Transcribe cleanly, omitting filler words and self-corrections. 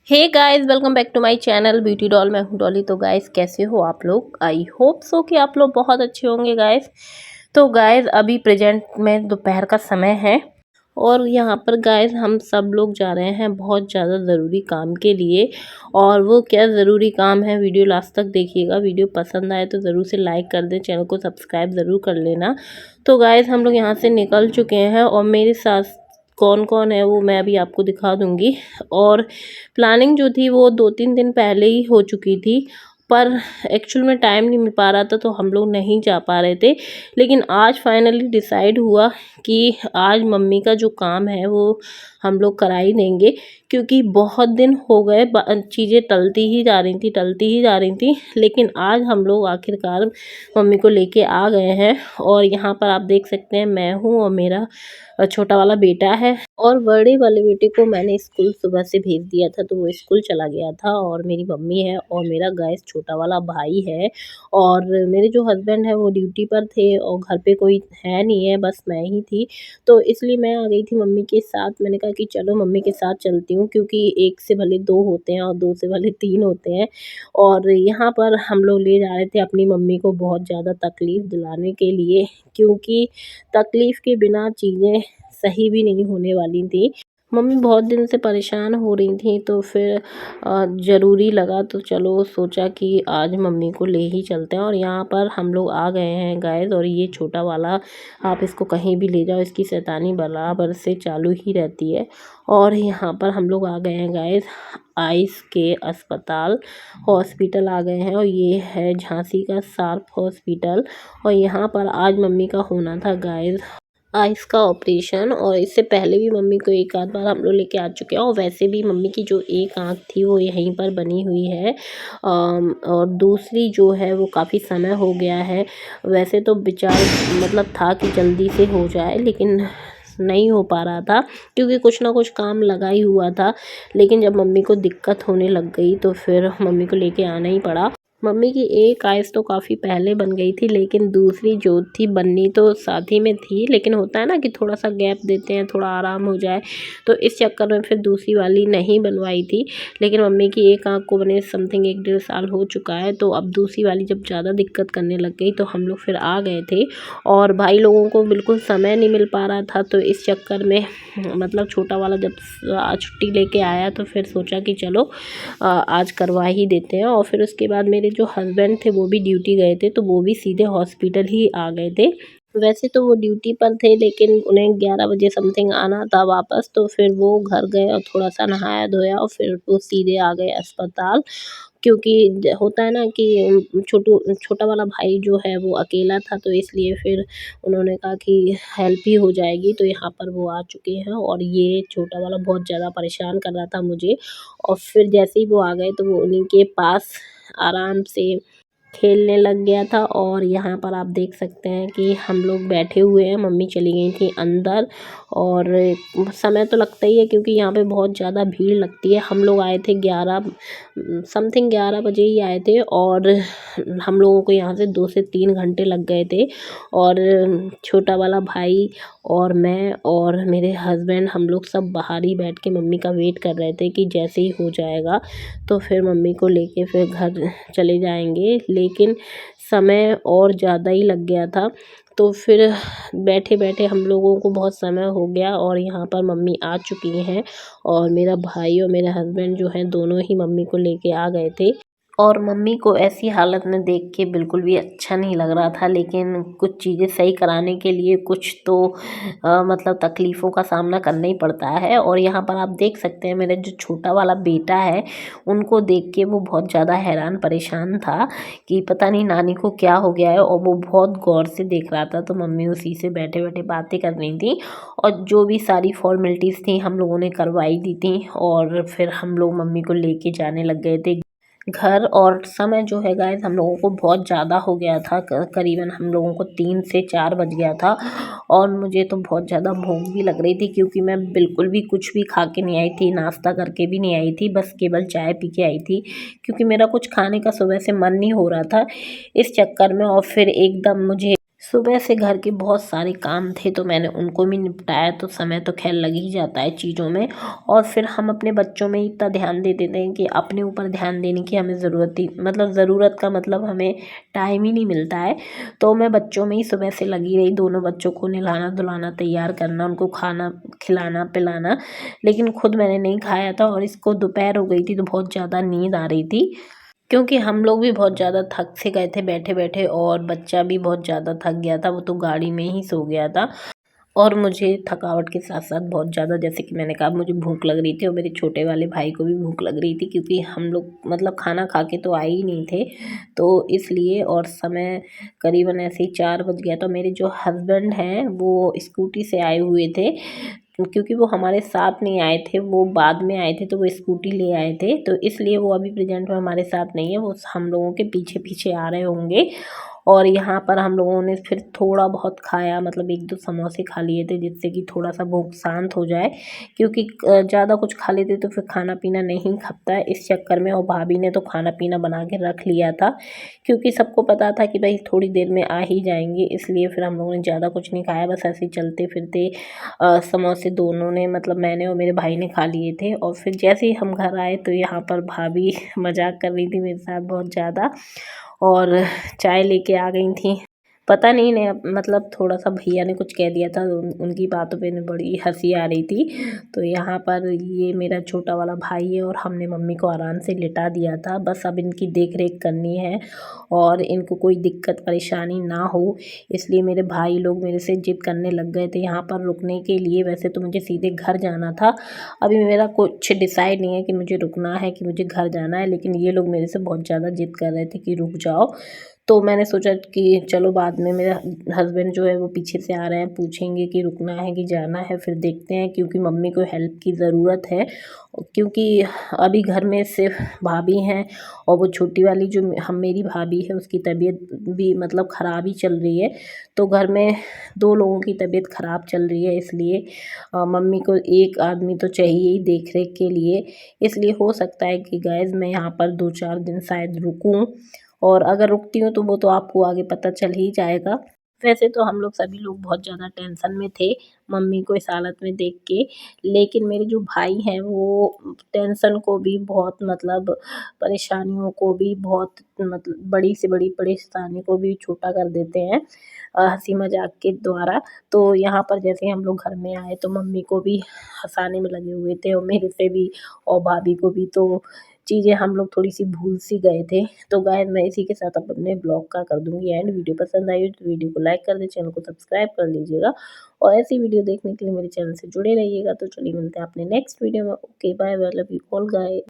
Hey guys, welcome back to my channel beauty doll. मैं हूँ डॉली। तो गाइस, कैसे हो आप लोग? आई होप सो कि आप लोग बहुत अच्छे होंगे गाइस। तो गाइस, अभी प्रेजेंट में दोपहर का समय है और यहाँ पर गाइस हम सब लोग जा रहे हैं बहुत ज़्यादा ज़रूरी काम के लिए। और वो क्या ज़रूरी काम है, वीडियो लास्ट तक देखिएगा। वीडियो पसंद आए तो ज़रूर से लाइक कर दें, चैनल को सब्सक्राइब ज़रूर कर लेना। तो गाइस, हम लोग यहाँ से निकल चुके हैं और मेरे साथ कौन कौन है वो मैं अभी आपको दिखा दूंगी। और प्लानिंग जो थी वो 2-3 दिन पहले ही हो चुकी थी, पर एक्चुअल में टाइम नहीं मिल पा रहा था तो हम लोग नहीं जा पा रहे थे। लेकिन आज फाइनली डिसाइड हुआ कि आज मम्मी का जो काम है वो हम लोग करा ही देंगे, क्योंकि बहुत दिन हो गए चीज़ें टलती ही जा रही थी। लेकिन आज हम लोग आखिरकार मम्मी को लेके आ गए हैं। और यहाँ पर आप देख सकते हैं, मैं हूँ और मेरा छोटा वाला बेटा है। और बड़े वाले बेटे को मैंने स्कूल सुबह से भेज दिया था तो वो स्कूल चला गया था। और मेरी मम्मी है और मेरा गैस छोटा वाला भाई है। और मेरे जो हस्बैंड है वो ड्यूटी पर थे और घर पे कोई है नहीं है, बस मैं ही थी। तो इसलिए मैं आ गई थी मम्मी के साथ। मैंने कहा कि चलो मम्मी के साथ चलती हूँ, क्योंकि एक से भले दो होते हैं और दो से भले तीन होते हैं। और यहाँ पर हम लोग ले जा रहे थे अपनी मम्मी को बहुत ज़्यादा तकलीफ़ दिलाने के लिए, क्योंकि तकलीफ़ के बिना चीज़ें सही भी नहीं होने वाली थी। मम्मी बहुत दिन से परेशान हो रही थी तो फिर ज़रूरी लगा, तो चलो सोचा कि आज मम्मी को ले ही चलते हैं। और यहाँ पर हम लोग आ गए हैं गाइस। और ये छोटा वाला, आप इसको कहीं भी ले जाओ, इसकी शैतानी बराबर से चालू ही रहती है। और यहाँ पर हम लोग आ गए हैं गाइस आइस के अस्पताल, हॉस्पिटल आ गए हैं। और ये है झांसी का सार्प हॉस्पिटल। और यहाँ पर आज मम्मी का होना था गाइस आइस का ऑपरेशन। और इससे पहले भी मम्मी को एक आध बार हम लोग लेके आ चुके हैं। और वैसे भी मम्मी की जो एक आंख थी वो यहीं पर बनी हुई है, और दूसरी जो है वो काफ़ी समय हो गया है। वैसे तो विचार मतलब था कि जल्दी से हो जाए, लेकिन नहीं हो पा रहा था, क्योंकि कुछ ना कुछ काम लगा ही हुआ था। लेकिन जब मम्मी को दिक्कत होने लग गई तो फिर मम्मी को लेके आना ही पड़ा। मम्मी की एक आइस तो काफ़ी पहले बन गई थी, लेकिन दूसरी जो थी बननी तो साथ ही में थी। लेकिन होता है ना कि थोड़ा सा गैप देते हैं, थोड़ा आराम हो जाए, तो इस चक्कर में फिर दूसरी वाली नहीं बनवाई थी। लेकिन मम्मी की एक आंख को बने समथिंग 1-1.5 साल हो चुका है। तो अब दूसरी वाली जब ज़्यादा दिक्कत करने लग गई तो हम लोग फिर आ गए थे। और भाई लोगों को बिल्कुल समय नहीं मिल पा रहा था, तो इस चक्कर में मतलब छोटा वाला जब छुट्टी लेके आया तो फिर सोचा कि चलो आज करवा ही देते हैं। और फिर उसके बाद मेरे जो हस्बैंड थे वो भी ड्यूटी गए थे, तो वो भी सीधे हॉस्पिटल ही आ गए थे। वैसे तो वो ड्यूटी पर थे, लेकिन उन्हें 11 बजे समथिंग आना था वापस, तो फिर वो घर गए और थोड़ा सा नहाया धोया और फिर वो सीधे आ गए अस्पताल। क्योंकि होता है ना कि छोटा वाला भाई जो है वो अकेला था, तो इसलिए फिर उन्होंने कहा कि हेल्प ही हो जाएगी। तो यहाँ पर वो आ चुके हैं। और ये छोटा वाला बहुत ज़्यादा परेशान कर रहा था मुझे। और फिर जैसे ही वो आ गए तो वो उन्हीं के पास आराम से खेलने लग गया था। और यहाँ पर आप देख सकते हैं कि हम लोग बैठे हुए हैं, मम्मी चली गई थी अंदर। और समय तो लगता ही है, क्योंकि यहाँ पे बहुत ज़्यादा भीड़ लगती है। हम लोग आए थे 11 बजे ही आए थे। और हम लोगों को यहाँ से 2 से 3 घंटे लग गए थे। और छोटा वाला भाई और मैं और मेरे हस्बैंड हम लोग सब बाहर ही बैठ के मम्मी का वेट कर रहे थे कि जैसे ही हो जाएगा तो फिर मम्मी को लेके फिर घर चले जाएंगे। लेकिन समय और ज़्यादा ही लग गया था, तो फिर बैठे बैठे हम लोगों को बहुत समय हो गया। और यहाँ पर मम्मी आ चुकी हैं। और मेरा भाई और मेरे हस्बैंड जो हैं दोनों ही मम्मी को लेके आ गए थे। और मम्मी को ऐसी हालत में देख के बिल्कुल भी अच्छा नहीं लग रहा था। लेकिन कुछ चीज़ें सही कराने के लिए कुछ तो मतलब तकलीफ़ों का सामना करना ही पड़ता है। और यहाँ पर आप देख सकते हैं मेरा जो छोटा वाला बेटा है, उनको देख के वो बहुत ज़्यादा हैरान परेशान था कि पता नहीं नानी को क्या हो गया है। और वो बहुत गौर से देख रहा था, तो मम्मी उसी से बैठे बैठे बातें कर रही थी। और जो भी सारी फॉर्मेलिटीज़ थी हम लोगों ने करवाई दी थी। और फिर हम लोग मम्मी को लेके जाने लग गए थे घर। और समय जो है गाइस हम लोगों को बहुत ज़्यादा हो गया था, करीबन हम लोगों को 3 से 4 बज गया था। और मुझे तो बहुत ज़्यादा भूख भी लग रही थी, क्योंकि मैं बिल्कुल भी कुछ भी खा के नहीं आई थी, नाश्ता करके भी नहीं आई थी, बस केवल चाय पी के आई थी। क्योंकि मेरा कुछ खाने का सुबह से मन नहीं हो रहा था इस चक्कर में। और फिर एकदम मुझे सुबह से घर के बहुत सारे काम थे तो मैंने उनको भी निपटाया, तो समय तो खैर लग ही जाता है चीज़ों में। और फिर हम अपने बच्चों में इतना ध्यान दे देते हैं कि अपने ऊपर ध्यान देने की हमें ज़रूरत ही मतलब ज़रूरत का मतलब हमें टाइम ही नहीं मिलता है। तो मैं बच्चों में ही सुबह से लगी रही, दोनों बच्चों को नहलाना धुलाना तैयार करना, उनको खाना खिलाना पिलाना। लेकिन खुद मैंने नहीं खाया था और इसको दोपहर हो गई थी तो बहुत ज़्यादा नींद आ रही थी, क्योंकि हम लोग भी बहुत ज़्यादा थक से गए थे बैठे-बैठे और बच्चा भी बहुत ज़्यादा थक गया था, वो तो गाड़ी में ही सो गया था। और मुझे थकावट के साथ-साथ बहुत ज़्यादा, जैसे कि मैंने कहा, मुझे भूख लग रही थी और मेरे छोटे वाले भाई को भी भूख लग रही थी, क्योंकि हम लोग मतलब खाना खा के तो आए ही नहीं थे। तो इसलिए और समय करीबन ऐसे ही 4 बज गया, तो मेरे जो हस्बैंड हैं वो स्कूटी से आए हुए थे, क्योंकि वो हमारे साथ नहीं आए थे, वो बाद में आए थे, तो वो स्कूटी ले आए थे, तो इसलिए वो अभी प्रेज़ेंट में हमारे साथ नहीं है, वो हम लोगों के पीछे-पीछे आ रहे होंगे। और यहाँ पर हम लोगों ने फिर थोड़ा बहुत खाया, मतलब 1-2 समोसे खा लिए थे, जिससे कि थोड़ा-सा भूख शांत हो जाए, क्योंकि ज़्यादा कुछ खा लेते तो फिर खाना-पीना नहीं खपता है इस चक्कर में। और भाभी ने तो खाना-पीना बना के रख लिया था, क्योंकि सबको पता था कि भई थोड़ी देर में आ ही जाएँगे, इसलिए फिर हम लोगों ने ज़्यादा कुछ नहीं खाया, बस ऐसे ही चलते-फिरते समोसे दोनों ने, मतलब मैंने और मेरे भाई ने खा लिए थे। और फिर जैसे ही हम घर आए तो यहाँ पर भाभी मज़ाक कर रही थी मेरे साथ बहुत ज़्यादा, और चाय लेके आ गई थी। पता नहीं ने मतलब थोड़ा-सा भैया ने कुछ कह दिया था, उनकी बातों पे न बड़ी हँसी आ रही थी। तो यहाँ पर ये मेरा छोटा वाला भाई है और हमने मम्मी को आराम से लिटा दिया था। बस अब इनकी देख-रेख करनी है और इनको कोई दिक्कत परेशानी ना हो, इसलिए मेरे भाई लोग मेरे से ज़िद करने लग गए थे यहाँ पर रुकने के लिए। वैसे तो मुझे सीधे घर जाना था, अभी मेरा कुछ डिसाइड नहीं है कि मुझे रुकना है कि मुझे घर जाना है, लेकिन ये लोग मेरे से बहुत ज़्यादा ज़िद कर रहे थे कि रुक जाओ। तो मैंने सोचा कि चलो बाद में मेरा हस्बैंड जो है वो पीछे से आ रहे हैं, पूछेंगे कि रुकना है कि जाना है, फिर देखते हैं, क्योंकि मम्मी को हेल्प की ज़रूरत है। क्योंकि अभी घर में सिर्फ भाभी हैं और वो छोटी वाली जो मेरी भाभी है उसकी तबीयत भी मतलब ख़राब ही चल रही है। तो घर में 2 लोगों की तबीयत ख़राब चल रही है, इसलिए मम्मी को एक आदमी तो चाहिए ही देख-रेख के लिए। इसलिए हो सकता है कि गाइज़ मैं यहाँ पर 2-4 दिन शायद रुकूँ, और अगर रुकती हूँ तो वो तो आपको आगे पता चल ही जाएगा। वैसे तो हम लोग सभी लोग बहुत ज़्यादा टेंशन में थे, मम्मी को इस हालत में देख के, लेकिन मेरे जो भाई हैं वो टेंशन को भी बहुत मतलब परेशानियों को भी बहुत मतलब बड़ी से बड़ी परेशानी को भी छोटा कर देते हैं हँसी-मज़ाक के द्वारा। तो यहाँ पर जैसे ही हम लोग घर में आए तो मम्मी को भी हँसाने में लगे हुए थे और मेरे से भी और भाभी को भी, तो चीज़ें हम लोग थोड़ी-सी भूल-सी गए थे। तो गाइस मैं इसी के साथ अब अपने ब्लॉग का कर दूँगी एंड। वीडियो पसंद आई हो तो वीडियो को लाइक कर दें, चैनल को सब्सक्राइब कर लीजिएगा और ऐसी वीडियो देखने के लिए मेरे चैनल से जुड़े रहिएगा। तो चलिए मिलते हैं अपने नेक्स्ट वीडियो में। Okay bye bye, love you all guys.